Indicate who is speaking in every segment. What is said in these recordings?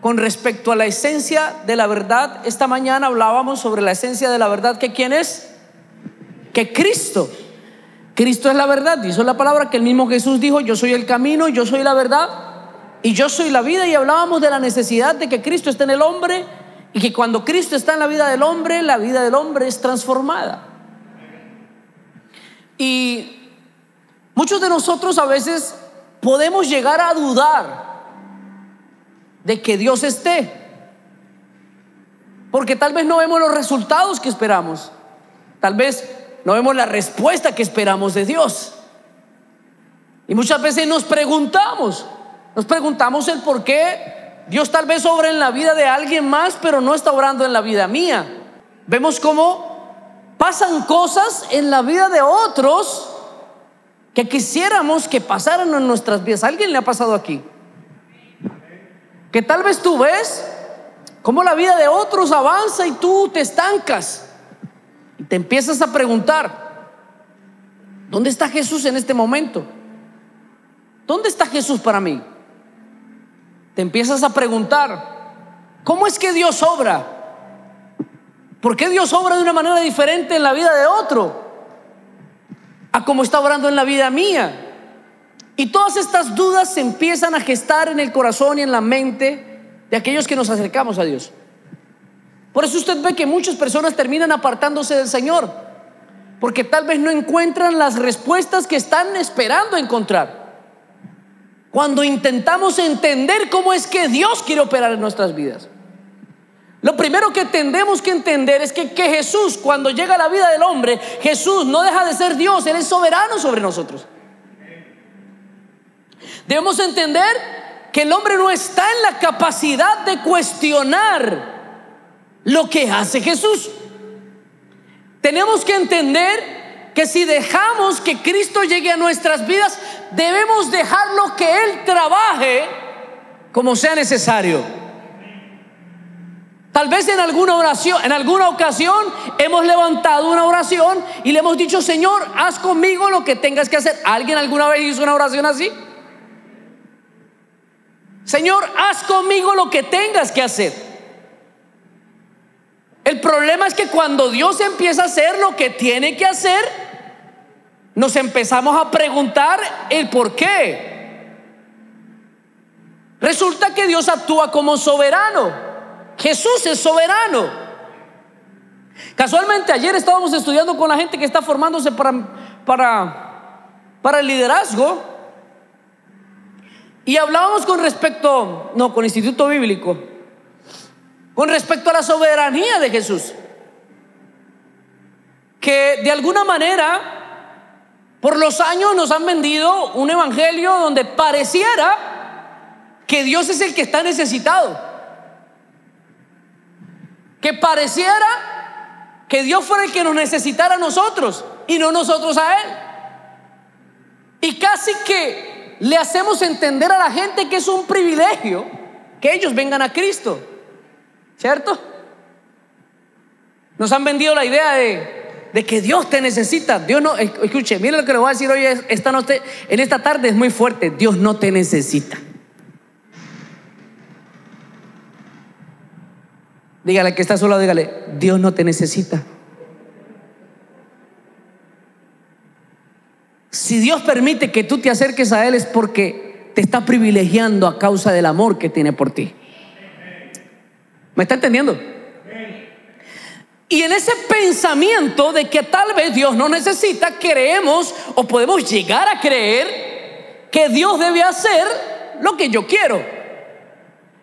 Speaker 1: con respecto a la esencia de la verdad. Esta mañana hablábamos sobre la esencia de la verdad, que ¿quién es? Que Cristo. Cristo es la verdad. Dice la palabra que el mismo Jesús dijo: yo soy el camino, yo soy la verdad y yo soy la vida. Y hablábamos de la necesidad de que Cristo esté en el hombre, y que cuando Cristo está en la vida del hombre es transformada. Y muchos de nosotros a veces podemos llegar a dudar de que Dios esté, porque tal vez no vemos los resultados que esperamos, tal vez no vemos la respuesta que esperamos de Dios. Y muchas veces nos preguntamos el por qué Dios tal vez obra en la vida de alguien más, pero no está obrando en la vida mía. Vemos cómo pasan cosas en la vida de otros que quisiéramos que pasaran en nuestras vidas. ¿A alguien le ha pasado aquí? Que tal vez tú ves cómo la vida de otros avanza y tú te estancas y te empiezas a preguntar: ¿dónde está Jesús en este momento? ¿Dónde está Jesús para mí? Te empiezas a preguntar: ¿cómo es que Dios obra? ¿Por qué Dios obra de una manera diferente en la vida de otro a como está obrando en la vida mía? Y todas estas dudas se empiezan a gestar en el corazón y en la mente de aquellos que nos acercamos a Dios. Por eso usted ve que muchas personas terminan apartándose del Señor, porque tal vez no encuentran las respuestas que están esperando encontrar cuando intentamos entender cómo es que Dios quiere operar en nuestras vidas. Lo primero que tenemos que entender es que Jesús, cuando llega a la vida del hombre, Jesús no deja de ser Dios. Él es soberano sobre nosotros. Debemos entender que el hombre no está en la capacidad de cuestionar lo que hace Jesús. Tenemos que entender que si dejamos que Cristo llegue a nuestras vidas, debemos dejarlo que Él trabaje como sea necesario. Tal vez en alguna oración, en alguna ocasión hemos levantado una oración y le hemos dicho: Señor, haz conmigo lo que tengas que hacer. ¿Alguien alguna vez hizo una oración así? Señor, haz conmigo lo que tengas que hacer. El problema es que cuando Dios empieza a hacer lo que tiene que hacer, nos empezamos a preguntar el por qué. Resulta que Dios actúa como soberano. Jesús es soberano. Casualmente ayer estábamos estudiando con la gente que está formándose para el liderazgo, y hablábamos con Instituto Bíblico, con respecto a la soberanía de Jesús, que de alguna manera por los años nos han vendido un evangelio donde pareciera que Dios es el que está necesitado, que pareciera que Dios fuera el que nos necesitara a nosotros y no nosotros a Él. Y casi que le hacemos entender a la gente que es un privilegio que ellos vengan a Cristo, ¿cierto? Nos han vendido la idea de que Dios te necesita. Dios no, escuche, mire lo que le voy a decir hoy en esta tarde, es muy fuerte. Dios no te necesita. Dígale que está solo, dígale: Dios no te necesita. Si Dios permite que tú te acerques a Él, es porque te está privilegiando a causa del amor que tiene por ti. ¿Me está entendiendo? Y en ese pensamiento de que tal vez Dios no necesita, creemos o podemos llegar a creer que Dios debe hacer lo que yo quiero.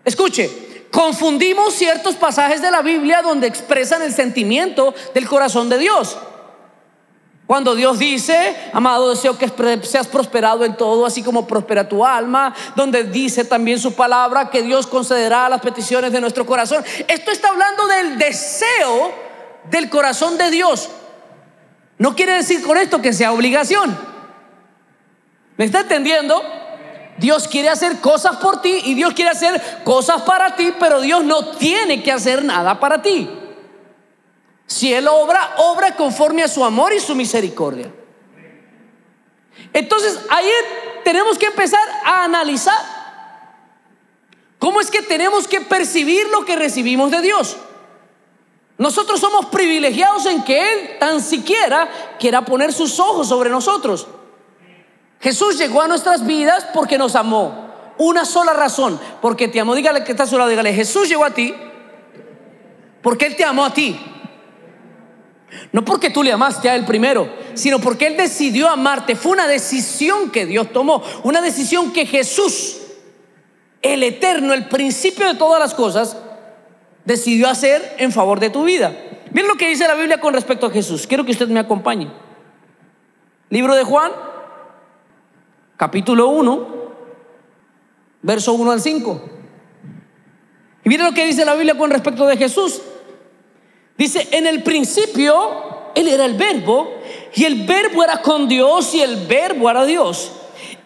Speaker 1: Escuche, confundimos ciertos pasajes de la Biblia donde expresan el sentimiento del corazón de Dios. Cuando Dios dice: amado, deseo que seas prosperado en todo, así como prospera tu alma. Donde dice también su palabra que Dios concederá las peticiones de nuestro corazón. Esto está hablando del deseo del corazón de Dios. No quiere decir con esto que sea obligación. ¿Me está entendiendo? Dios quiere hacer cosas por ti y Dios quiere hacer cosas para ti, pero Dios no tiene que hacer nada para ti. Si Él obra conforme a su amor y su misericordia. Entonces ahí tenemos que empezar a analizar ¿Cómo es que tenemos que percibir lo que recibimos de Dios? Nosotros somos privilegiados en que Él tan siquiera quiera poner sus ojos sobre nosotros. Jesús llegó a nuestras vidas porque nos amó. Una sola razón: porque te amó. Dígale que está a su lado, dígale: Jesús llegó a ti porque Él te amó a ti. No porque tú le amaste a Él primero, sino porque Él decidió amarte. Fue una decisión que Dios tomó, una decisión que Jesús, el eterno, el principio de todas las cosas, decidió hacer en favor de tu vida. Miren lo que dice la Biblia con respecto a Jesús. Quiero que usted me acompañe. Libro de Juan, capítulo 1, verso 1 al 5. Y miren lo que dice la Biblia con respecto de Jesús. Dice: en el principio Él era el Verbo, y el Verbo era con Dios, y el Verbo era Dios.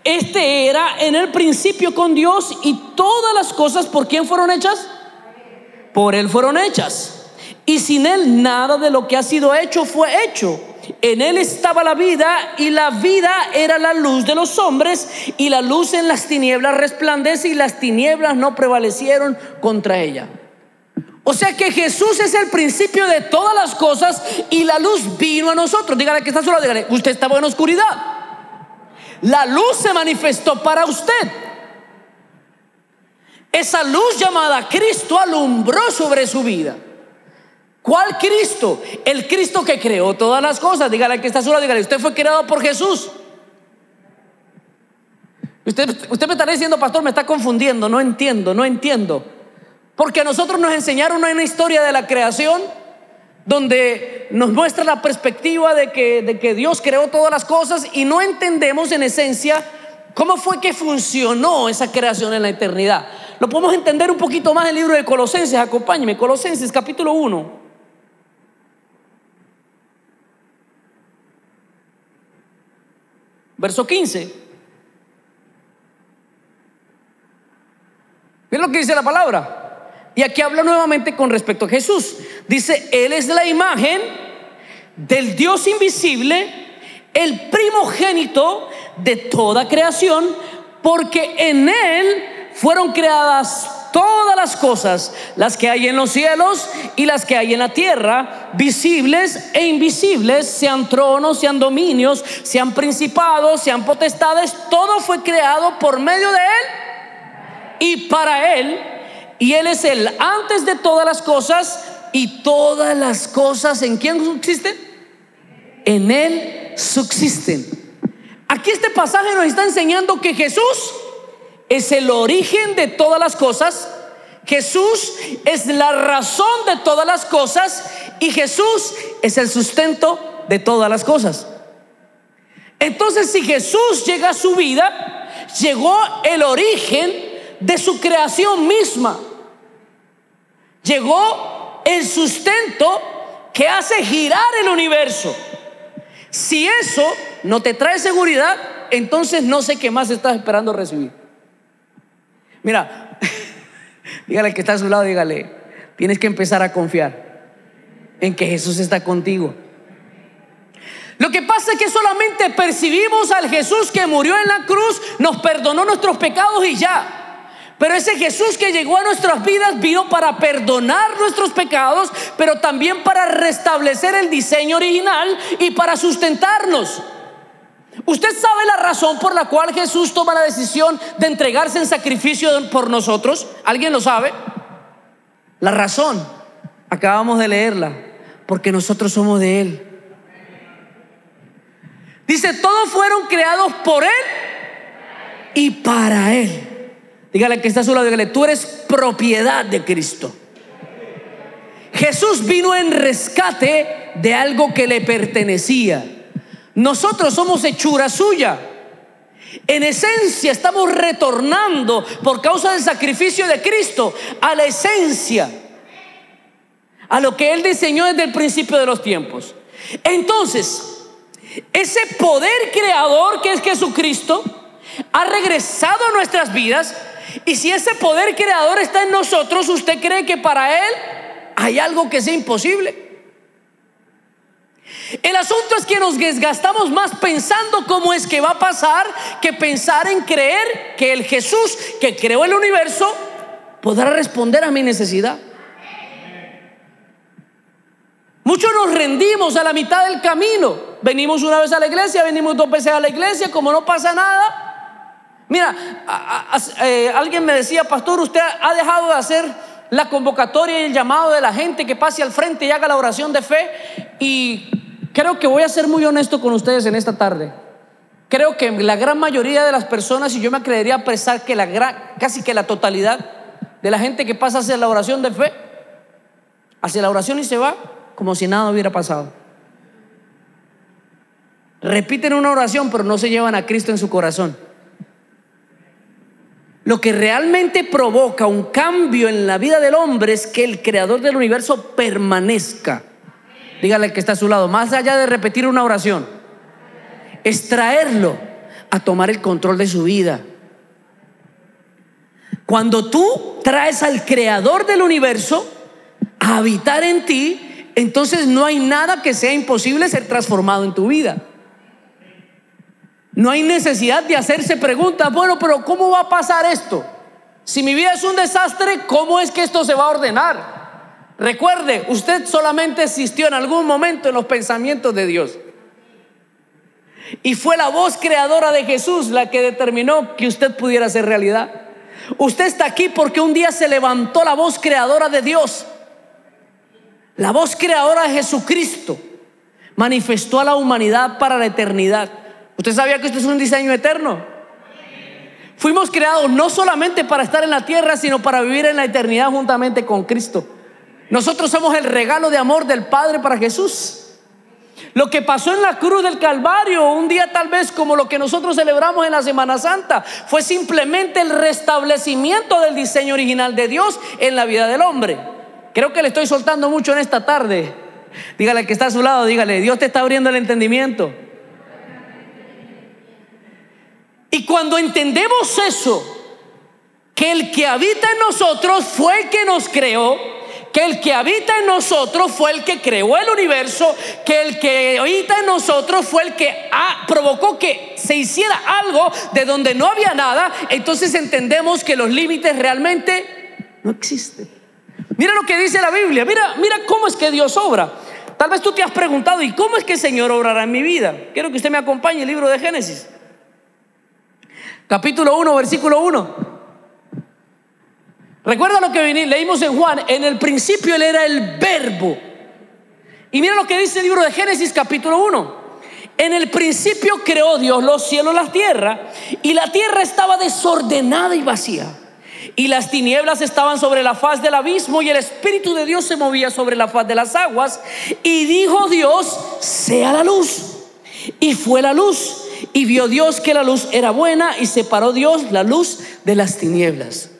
Speaker 1: Este era en el principio con Dios, y todas las cosas, ¿por quién fueron hechas? Por Él fueron hechas, y sin Él nada de lo que ha sido hecho fue hecho. En Él estaba la vida, y la vida era la luz de los hombres, y la luz en las tinieblas resplandece, y las tinieblas no prevalecieron contra ella. O sea que Jesús es el principio de todas las cosas, y la luz vino a nosotros. Dígale que está solo, dígale: usted estaba en oscuridad, la luz se manifestó para usted. Esa luz llamada Cristo alumbró sobre su vida. ¿Cuál Cristo? El Cristo que creó todas las cosas. Dígale que está solo, dígale: usted fue creado por Jesús. Usted me estará diciendo: pastor, me está confundiendo. No entiendo. Porque a nosotros nos enseñaron una historia de la creación donde nos muestra la perspectiva de que Dios creó todas las cosas, y no entendemos en esencia cómo fue que funcionó esa creación en la eternidad. Lo podemos entender un poquito más en el libro de Colosenses. Acompáñeme, Colosenses capítulo 1, verso 15. Miren lo que dice la palabra. Y aquí habla nuevamente con respecto a Jesús. Dice: Él es la imagen del Dios invisible, el primogénito de toda creación, porque en Él fueron creadas todas las cosas, las que hay en los cielos y las que hay en la tierra, visibles e invisibles, sean tronos, sean dominios, sean principados, sean potestades. Todo fue creado por medio de Él y para Él. Y Él es el antes de todas las cosas, y todas las cosas, ¿en quién subsisten? En Él subsisten. Aquí este pasaje nos está enseñando que Jesús es el origen de todas las cosas. Jesús es la razón de todas las cosas, y Jesús es el sustento de todas las cosas. Entonces, si Jesús llega a su vida, llegó el origen de su creación misma. Llegó el sustento que hace girar el universo. Si eso no te trae seguridad, entonces no sé qué más estás esperando recibir. Mira, dígale que está a su lado, dígale: tienes que empezar a confiar en que Jesús está contigo. Lo que pasa es que solamente percibimos al Jesús que murió en la cruz, nos perdonó nuestros pecados y ya. Pero ese Jesús que llegó a nuestras vidas vino para perdonar nuestros pecados, pero también para restablecer el diseño original y para sustentarnos. ¿Usted sabe la razón por la cual Jesús toma la decisión de entregarse en sacrificio por nosotros? ¿Alguien lo sabe? La razón, acabamos de leerla: porque nosotros somos de Él. Dice: todos fueron creados por Él y para Él. Dígale que está a su lado, dígale: tú eres propiedad de Cristo. Jesús vino en rescate de algo que le pertenecía. Nosotros somos hechura suya. En esencia estamos retornando, por causa del sacrificio de Cristo, a la esencia, a lo que Él diseñó desde el principio de los tiempos. Entonces, ese poder creador que es Jesucristo ha regresado a nuestras vidas. Y si ese poder creador está en nosotros, ¿usted cree que para Él hay algo que sea imposible? El asunto es que nos desgastamos más pensando cómo es que va a pasar, que pensar en creer que el Jesús que creó el universo podrá responder a mi necesidad. Muchos nos rendimos a la mitad del camino. Venimos una vez a la iglesia, venimos 2 veces a la iglesia, como no pasa nada. Mira, alguien me decía: pastor, usted ha dejado de hacer la convocatoria y el llamado de la gente que pase al frente y haga la oración de fe. Y creo que voy a ser muy honesto con ustedes en esta tarde. Creo que la gran mayoría de las personas, y yo me atrevería a pensar que casi que la totalidad de la gente que pasa a hacer la oración de fe, hace la oración y se va como si nada hubiera pasado. Repiten una oración, pero no se llevan a Cristo en su corazón. Lo que realmente provoca un cambio en la vida del hombre es que el creador del universo permanezca. Dígale al que está a su lado: más allá de repetir una oración, es traerlo a tomar el control de su vida. Cuando tú traes al creador del universo a habitar en ti, entonces no hay nada que sea imposible ser transformado en tu vida. No hay necesidad de hacerse preguntas: bueno, pero ¿cómo va a pasar esto? Si mi vida es un desastre, ¿cómo es que esto se va a ordenar? Recuerde, usted solamente existió en algún momento en los pensamientos de Dios. Y fue la voz creadora de Jesús la que determinó que usted pudiera hacer realidad. Usted está aquí porque un día se levantó la voz creadora de Dios. La voz creadora de Jesucristo manifestó a la humanidad para la eternidad. ¿Usted sabía que esto es un diseño eterno? Fuimos creados no solamente para estar en la tierra, sino para vivir en la eternidad juntamente con Cristo. Nosotros somos el regalo de amor del Padre para Jesús. Lo que pasó en la cruz del Calvario, un día tal vez como lo que nosotros celebramos en la Semana Santa, fue simplemente el restablecimiento del diseño original de Dios en la vida del hombre. Creo que le estoy soltando mucho en esta tarde. Dígale al que está a su lado, dígale: Dios te está abriendo el entendimiento. Y cuando entendemos eso, que el que habita en nosotros fue el que nos creó, que el que habita en nosotros fue el que creó el universo, que el que habita en nosotros fue el que provocó que se hiciera algo de donde no había nada, entonces entendemos que los límites realmente no existen. Mira lo que dice la Biblia, mira cómo es que Dios obra. Tal vez tú te has preguntado: ¿y cómo es que el Señor obrará en mi vida? Quiero que usted me acompañe al libro de Génesis, capítulo 1, versículo 1. Recuerda lo que leímos en Juan: en el principio Él era el Verbo. Y mira lo que dice el libro de Génesis, capítulo 1. En el principio creó Dios los cielos y la tierra, y la tierra estaba desordenada y vacía, y las tinieblas estaban sobre la faz del abismo, y el Espíritu de Dios se movía sobre la faz de las aguas. Y dijo Dios: sea la luz. Y fue la luz. Y vio Dios que la luz era buena, y separó Dios la luz de las tinieblas.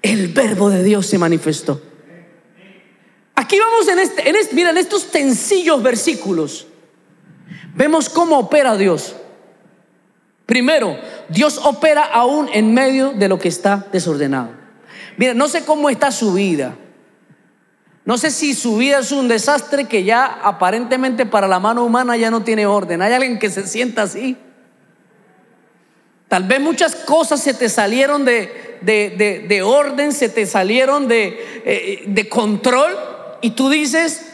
Speaker 1: El Verbo de Dios se manifestó. Aquí vamos mira, en estos sencillos versículos vemos cómo opera Dios. Primero, Dios opera aún en medio de lo que está desordenado. Mira, no sé cómo está su vida. No sé si su vida es un desastre que ya aparentemente para la mano humana ya no tiene orden. ¿Hay alguien que se sienta así? Tal vez muchas cosas se te salieron de orden, se te salieron de control, y tú dices: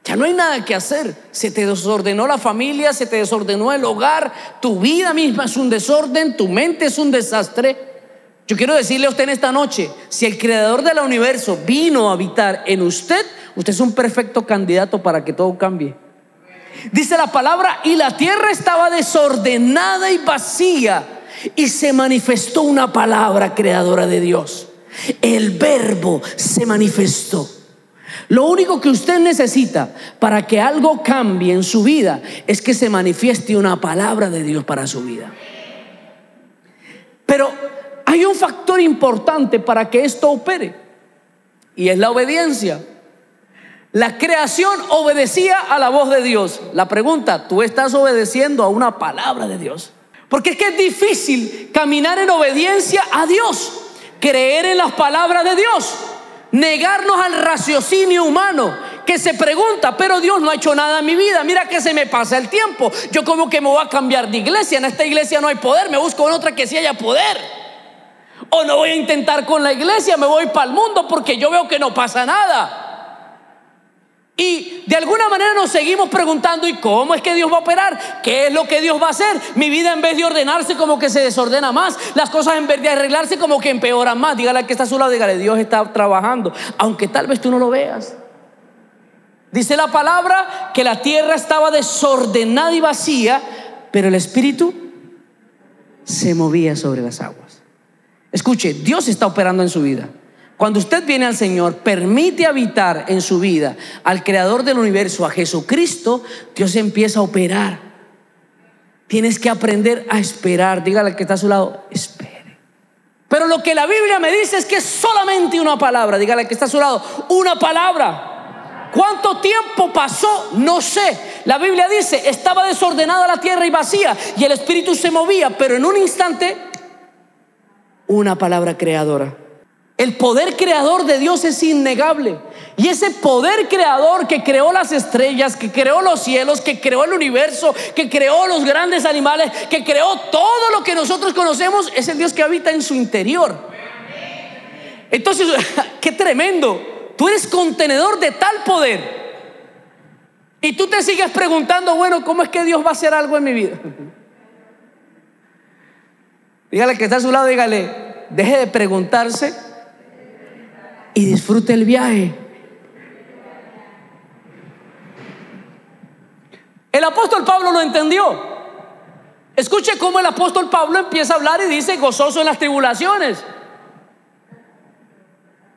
Speaker 1: ya no hay nada que hacer. Se te desordenó la familia, se te desordenó el hogar, tu vida misma es un desorden, tu mente es un desastre. Yo quiero decirle a usted en esta noche: si el creador del universo vino a habitar en usted, usted es un perfecto candidato para que todo cambie. Dice la palabra: y la tierra estaba desordenada y vacía, y se manifestó una palabra creadora de Dios. El Verbo se manifestó. Lo único que usted necesita para que algo cambie en su vida es que se manifieste una palabra de Dios para su vida. Pero hay un factor importante para que esto opere, y es la obediencia. La creación obedecía a la voz de Dios. La pregunta: ¿tú estás obedeciendo a una palabra de Dios? Porque es que es difícil caminar en obediencia a Dios, creer en las palabras de Dios, negarnos al raciocinio humano que se pregunta: pero Dios no ha hecho nada en mi vida, mira que se me pasa el tiempo, yo como que me voy a cambiar de iglesia, en esta iglesia no hay poder, me busco en otra que sí haya poder. O no voy a intentar con la iglesia, me voy para el mundo porque yo veo que no pasa nada. Y de alguna manera nos seguimos preguntando: ¿y cómo es que Dios va a operar? ¿Qué es lo que Dios va a hacer? Mi vida, en vez de ordenarse, como que se desordena más. Las cosas, en vez de arreglarse, como que empeoran más. Dígale al que está a su lado, dígale: Dios está trabajando, aunque tal vez tú no lo veas. Dice la palabra que la tierra estaba desordenada y vacía, pero el Espíritu se movía sobre las aguas. Escuche, Dios está operando en su vida. Cuando usted viene al Señor, permite habitar en su vida al Creador del universo, a Jesucristo, Dios empieza a operar. Tienes que aprender a esperar. Dígale al que está a su lado: espere. Pero lo que la Biblia me dice es que es solamente una palabra. Dígale al que está a su lado: una palabra. ¿Cuánto tiempo pasó? No sé. La Biblia dice: estaba desordenada la tierra y vacía, y el Espíritu se movía, pero en un instante, una palabra creadora. El poder creador de Dios es innegable. Y ese poder creador que creó las estrellas, que creó los cielos, que creó el universo, que creó los grandes animales, que creó todo lo que nosotros conocemos, es el Dios que habita en su interior. Entonces, qué tremendo. Tú eres contenedor de tal poder. Y tú te sigues preguntando: bueno, ¿cómo es que Dios va a hacer algo en mi vida? Dígale que está a su lado, dígale: deje de preguntarse y disfrute el viaje. El apóstol Pablo lo entendió. Escuche cómo el apóstol Pablo empieza a hablar y dice: gozoso en las tribulaciones.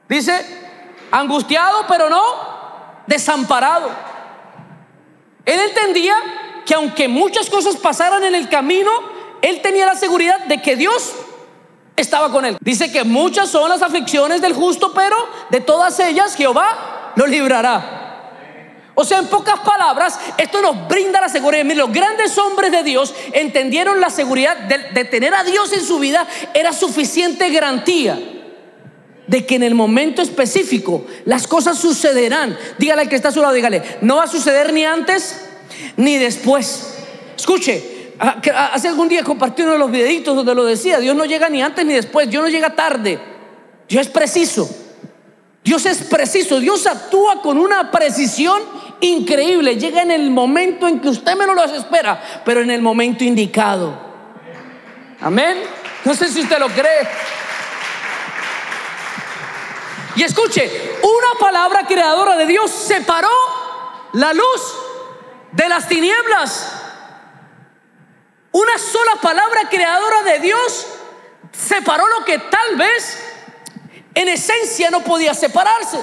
Speaker 1: Dice: angustiado, pero no desamparado. Él entendía que aunque muchas cosas pasaran en el camino, él tenía la seguridad de que Dios estaba con él. Dice que muchas son las aflicciones del justo, pero de todas ellas Jehová lo librará. O sea, en pocas palabras, esto nos brinda la seguridad. Los grandes hombres de Dios entendieron la seguridad de tener a Dios en su vida. Era suficiente garantía de que en el momento específico las cosas sucederán. Dígale al que está a su lado, dígale: no va a suceder ni antes ni después. Escuche, hace algún día compartí uno de los videitos donde lo decía: Dios no llega ni antes ni después, Dios no llega tarde, Dios es preciso. Dios es preciso, Dios actúa con una precisión increíble. Llega en el momento en que usted menos lo espera, pero en el momento indicado. Amén. No sé si usted lo cree. Y escuche, una palabra creadora de Dios separó la luz de las tinieblas. Una sola palabra creadora de Dios separó lo que tal vez en esencia no podía separarse.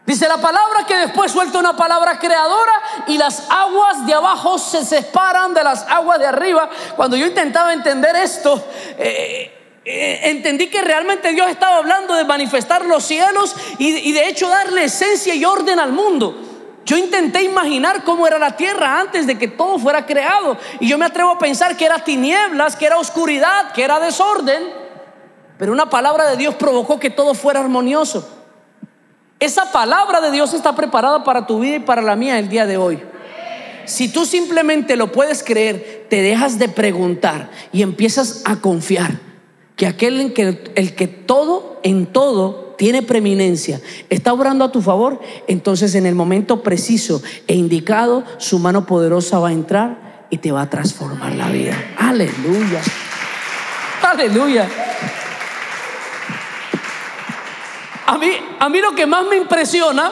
Speaker 1: Dice la palabra que después suelta una palabra creadora y las aguas de abajo se separan de las aguas de arriba. Cuando yo intentaba entender esto, entendí que realmente Dios estaba hablando de manifestar los cielos y de hecho darle esencia y orden al mundo. Yo intenté imaginar cómo era la tierra antes de que todo fuera creado, y yo me atrevo a pensar que era tinieblas, que era oscuridad, que era desorden. Pero una palabra de Dios provocó que todo fuera armonioso. Esa palabra de Dios está preparada para tu vida y para la mía el día de hoy. Si tú simplemente lo puedes creer, te dejas de preguntar y empiezas a confiar que aquel el que todo en todo tiene preeminencia está obrando a tu favor, entonces en el momento preciso e indicado su mano poderosa va a entrar y te va a transformar la vida. Aleluya, aleluya. A mí lo que más me impresiona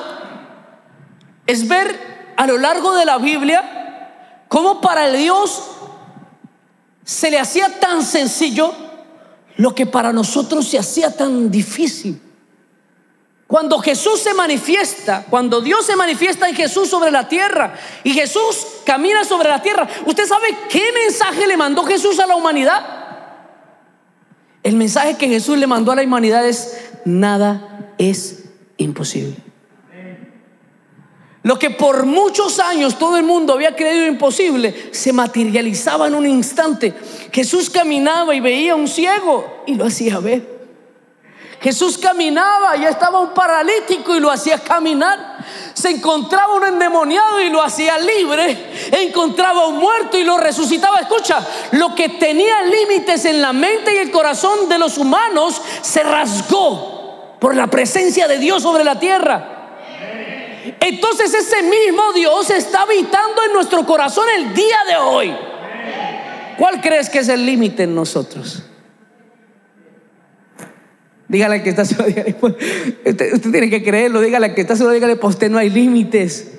Speaker 1: es ver a lo largo de la Biblia cómo para el Dios se le hacía tan sencillo lo que para nosotros se hacía tan difícil. Cuando Jesús se manifiesta, cuando Dios se manifiesta en Jesús sobre la tierra y Jesús camina sobre la tierra, ¿usted sabe qué mensaje le mandó Jesús a la humanidad? El mensaje que Jesús le mandó a la humanidad es: nada es imposible. Lo que por muchos años todo el mundo había creído imposible se materializaba en un instante. Jesús caminaba y veía a un ciego y lo hacía ver. Jesús caminaba y estaba un paralítico y lo hacía caminar. Se encontraba un endemoniado y lo hacía libre. Encontraba un muerto y lo resucitaba. Escucha, lo que tenía límites en la mente y el corazón de los humanos se rasgó por la presencia de Dios sobre la tierra. Entonces ese mismo Dios está habitando en nuestro corazón el día de hoy. ¿Cuál crees que es el límite en nosotros? Dígale que está solo, dígale, usted tiene que creerlo. Dígale que está solo, dígale, para usted no hay límites.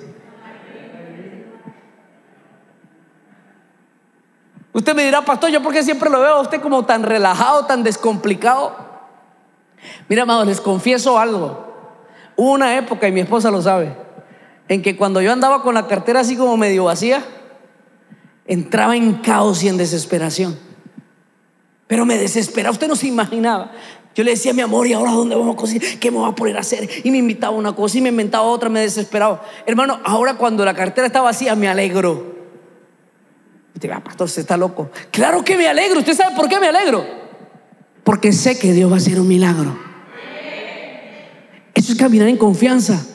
Speaker 1: Usted me dirá, pastor, ¿yo por qué siempre lo veo a usted como tan relajado, tan descomplicado? Mira, amados, les confieso algo. Hubo una época, y mi esposa lo sabe, en que cuando yo andaba con la cartera así como medio vacía, entraba en caos y en desesperación. Pero me desesperaba, usted no se imaginaba. Yo le decía, mi amor, ¿y ahora dónde vamos a cocinar? ¿Qué me voy a poner a hacer? Y me invitaba una cosa y me inventaba otra, me desesperaba. Hermano, ahora cuando la cartera está vacía me alegro. Usted va, pastor, usted está loco. Claro que me alegro. ¿Usted sabe por qué me alegro? Porque sé que Dios va a hacer un milagro. Eso es caminar en confianza.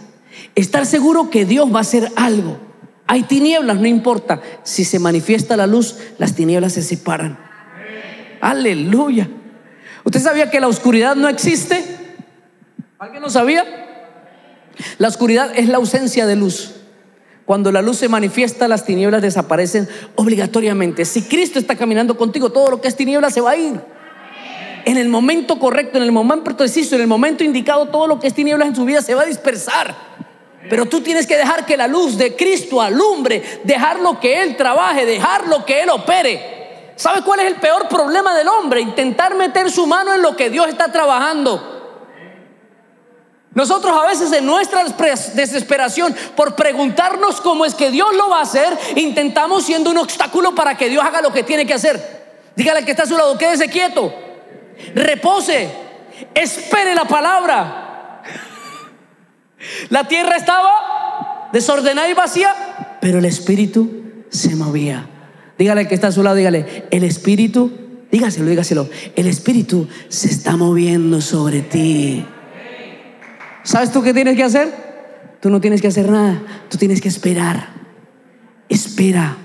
Speaker 1: Estar seguro que Dios va a hacer algo. Hay tinieblas, no importa. Si se manifiesta la luz, las tinieblas se separan. Aleluya. ¿Usted sabía que la oscuridad no existe? ¿Alguien lo sabía? La oscuridad es la ausencia de luz. Cuando la luz se manifiesta, las tinieblas desaparecen obligatoriamente. Si Cristo está caminando contigo, todo lo que es tiniebla se va a ir. En el momento correcto, en el momento preciso, en el momento indicado, todo lo que es tinieblas en su vida se va a dispersar. Pero tú tienes que dejar que la luz de Cristo alumbre, dejarlo que Él trabaje, dejarlo que Él opere. ¿Sabe cuál es el peor problema del hombre? Intentar meter su mano en lo que Dios está trabajando. Nosotros a veces en nuestra desesperación por preguntarnos cómo es que Dios lo va a hacer, intentamos siendo un obstáculo para que Dios haga lo que tiene que hacer. Dígale al que está a su lado, quédese quieto, repose, espere la palabra. La tierra estaba desordenada y vacía, pero el Espíritu se movía. Dígale al que está a su lado, dígale, el Espíritu, dígaselo, el Espíritu se está moviendo sobre ti. ¿Sabes tú qué tienes que hacer? Tú no tienes que hacer nada, tú tienes que esperar. Espera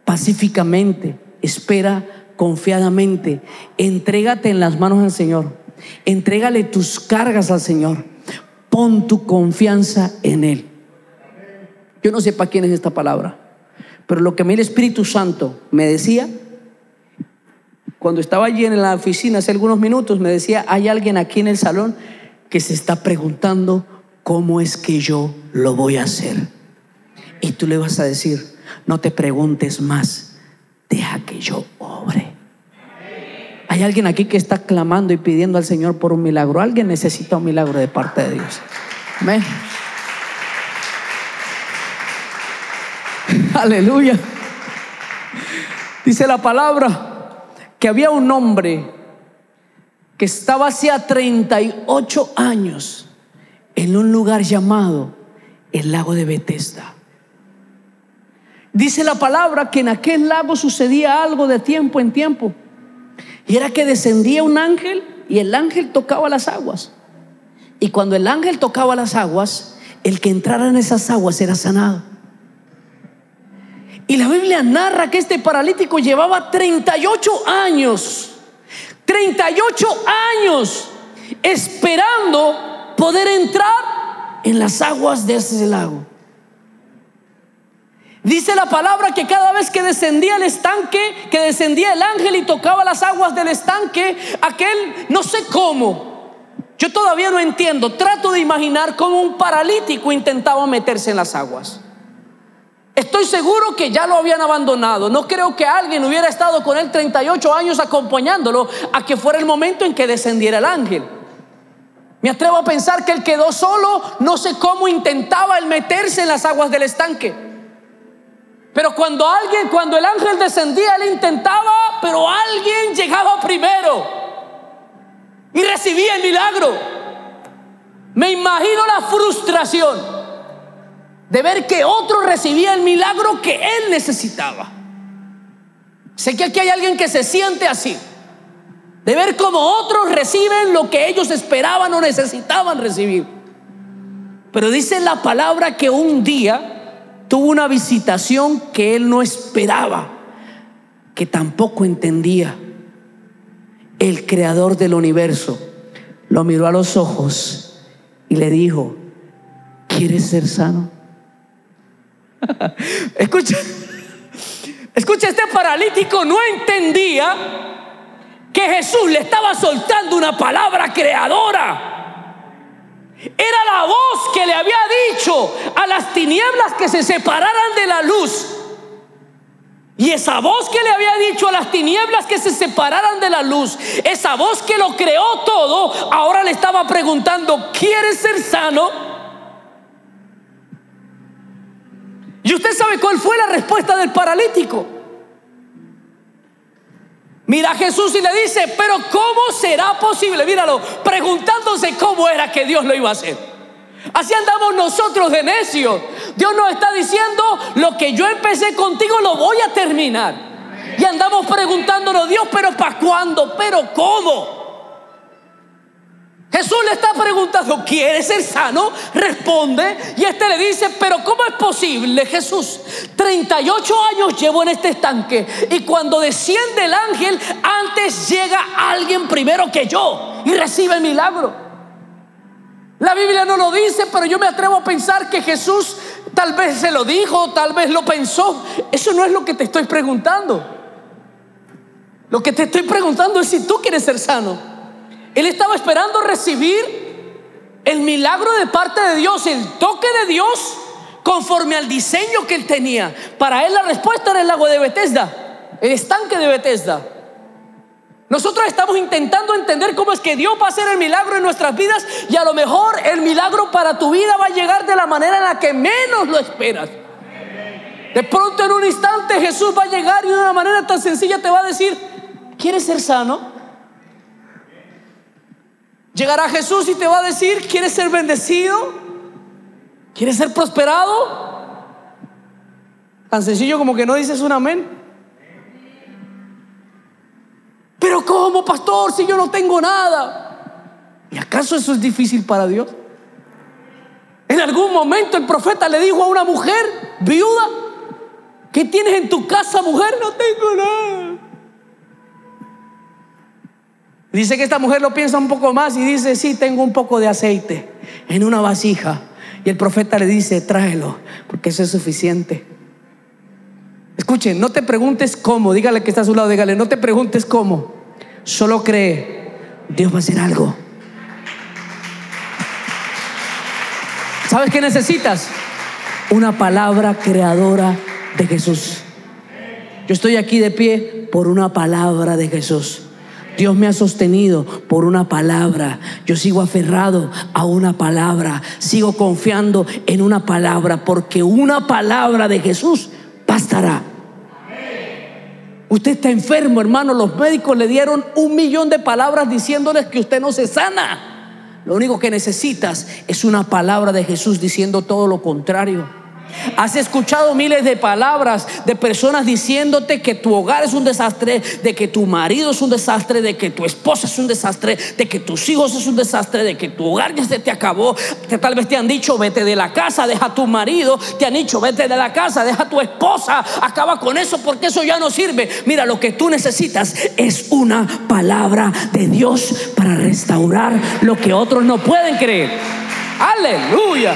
Speaker 1: pacíficamente, espera confiadamente. Entrégate en las manos del Señor, entrégale tus cargas al Señor, pon tu confianza en Él. Yo no sé para quién es esta palabra, pero lo que a mí el Espíritu Santo me decía cuando estaba allí en la oficina hace algunos minutos, me decía, hay alguien aquí en el salón que se está preguntando cómo es que yo lo voy a hacer. Y tú le vas a decir, no te preguntes más, deja que yo obre. Hay alguien aquí que está clamando y pidiendo al Señor por un milagro. Alguien necesita un milagro de parte de Dios. Amén. Aleluya. Dice la palabra que había un hombre que estaba hacía 38 años en un lugar llamado el lago de Betesda. Dice la palabra que en aquel lago sucedía algo de tiempo en tiempo, y era que descendía un ángel y el ángel tocaba las aguas, y cuando el ángel tocaba las aguas, el que entrara en esas aguas era sanado. Y la Biblia narra que este paralítico llevaba 38 años esperando poder entrar en las aguas de ese lago. Dice la palabra que cada vez que descendía el estanque, que descendía el ángel y tocaba las aguas del estanque, aquel, no sé cómo, yo todavía no entiendo, trato de imaginar cómo un paralítico intentaba meterse en las aguas. Estoy seguro que ya lo habían abandonado. No creo que alguien hubiera estado con él 38 años acompañándolo a que fuera el momento en que descendiera el ángel. Me atrevo a pensar que él quedó solo. No sé cómo intentaba él meterse en las aguas del estanque. Pero cuando el ángel descendía, él intentaba, pero alguien llegaba primero y recibía el milagro. Me imagino la frustración de ver que otro recibía el milagro que él necesitaba. Sé que aquí hay alguien que se siente así, de ver cómo otros reciben lo que ellos esperaban o necesitaban recibir. Pero dice la palabra que un día tuvo una visitación que él no esperaba, que tampoco entendía. El creador del universo lo miró a los ojos y le dijo: ¿quieres ser sano? Escucha, este paralítico no entendía que Jesús le estaba soltando una palabra creadora. Era la voz que le había dicho a las tinieblas que se separaran de la luz. Y esa voz que le había dicho a las tinieblas que se separaran de la luz, esa voz que lo creó todo, ahora le estaba preguntando: ¿quieres ser sano? Y usted sabe cuál fue la respuesta del paralítico. Mira a Jesús y le dice: pero ¿cómo será posible? Míralo, preguntándose cómo era que Dios lo iba a hacer. Así andamos nosotros de necios. Dios nos está diciendo: lo que yo empecé contigo lo voy a terminar. Y andamos preguntándonos: Dios, pero ¿para cuándo? ¿Pero cómo? Jesús le está preguntando: ¿quieres ser sano? Responde. Y este le dice: pero ¿cómo es posible, Jesús? 38 años llevo en este estanque, y cuando desciende el ángel, antes llega alguien primero que yo y recibe el milagro. La Biblia no lo dice, pero yo me atrevo a pensar que Jesús tal vez se lo dijo, tal vez lo pensó. Eso no es lo que te estoy preguntando. Lo que te estoy preguntando es si tú quieres ser sano. Él estaba esperando recibir el milagro de parte de Dios, el toque de Dios conforme al diseño que él tenía. Para él la respuesta era el lago de Betesda, el estanque de Betesda. Nosotros estamos intentando entender cómo es que Dios va a hacer el milagro en nuestras vidas, y a lo mejor el milagro para tu vida va a llegar de la manera en la que menos lo esperas. De pronto, en un instante, Jesús va a llegar y de una manera tan sencilla te va a decir: ¿quieres ser sano? Llegará Jesús y te va a decir: ¿quieres ser bendecido? ¿Quieres ser prosperado? Tan sencillo como que no dices un amén. Pero ¿cómo, pastor, si yo no tengo nada? ¿Y acaso eso es difícil para Dios? En algún momento el profeta le dijo a una mujer viuda: ¿qué tienes en tu casa, mujer? No tengo nada. Dice que esta mujer lo piensa un poco más y dice: sí, tengo un poco de aceite en una vasija. Y el profeta le dice: tráelo, porque eso es suficiente. Escuchen, no te preguntes cómo. Dígale que está a su lado, dígale: no te preguntes cómo, solo cree. Dios va a hacer algo. ¿Sabes qué necesitas? Una palabra creadora de Jesús. Yo estoy aquí de pie por una palabra de Jesús. Dios me ha sostenido por una palabra. Yo sigo aferrado a una palabra. Sigo confiando en una palabra, porque una palabra de Jesús bastará. Usted está enfermo, hermano. Los médicos le dieron 1.000.000 de palabras diciéndoles que usted no se sana. Lo único que necesitas es una palabra de Jesús diciendo todo lo contrario. Has escuchado miles de palabras de personas diciéndote que tu hogar es un desastre, de que tu marido es un desastre, de que tu esposa es un desastre, de que tus hijos es un desastre, de que tu hogar ya se te acabó. Que tal vez te han dicho: vete de la casa, deja a tu marido. Te han dicho: vete de la casa, deja a tu esposa, acaba con eso porque eso ya no sirve. Mira, lo que tú necesitas es una palabra de Dios para restaurar lo que otros no pueden creer. Aleluya.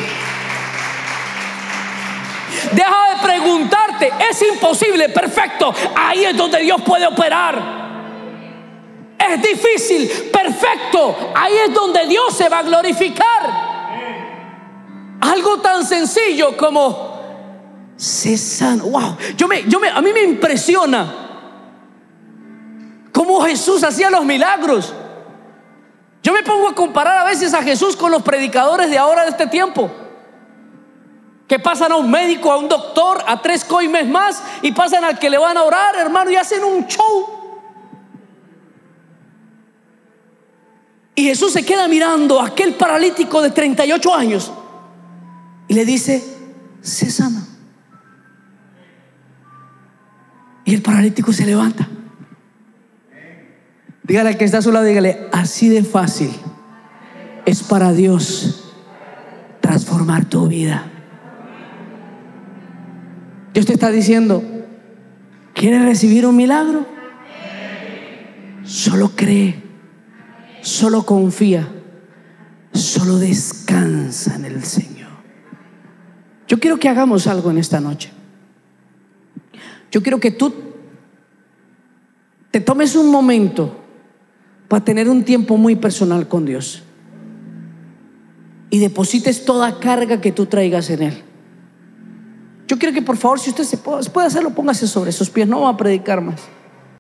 Speaker 1: Deja de preguntarte: es imposible. Perfecto, ahí es donde Dios puede operar. Es difícil. Perfecto, ahí es donde Dios se va a glorificar. Algo tan sencillo como: sé sano. Wow, a mí me impresiona cómo Jesús hacía los milagros. Yo me pongo a comparar a veces a Jesús con los predicadores de ahora, de este tiempo, que pasan a un médico, a un doctor, a 3 coimes más, y pasan al que le van a orar, hermano, y hacen un show. Y Jesús se queda mirando a aquel paralítico de 38 años y le dice: sé sano. Y el paralítico se levanta. Dígale al que está a su lado, dígale: así de fácil es para Dios transformar transformar tu vida. Dios te está diciendo: ¿quieres recibir un milagro? Solo cree, solo confía, solo descansa en el Señor. Yo quiero que hagamos algo en esta noche. Yo quiero que tú te tomes un momento para tener un tiempo muy personal con Dios y deposites toda carga que tú traigas en Él. Yo quiero que, por favor, si usted puede hacerlo, póngase sobre sus pies. No va a predicar más.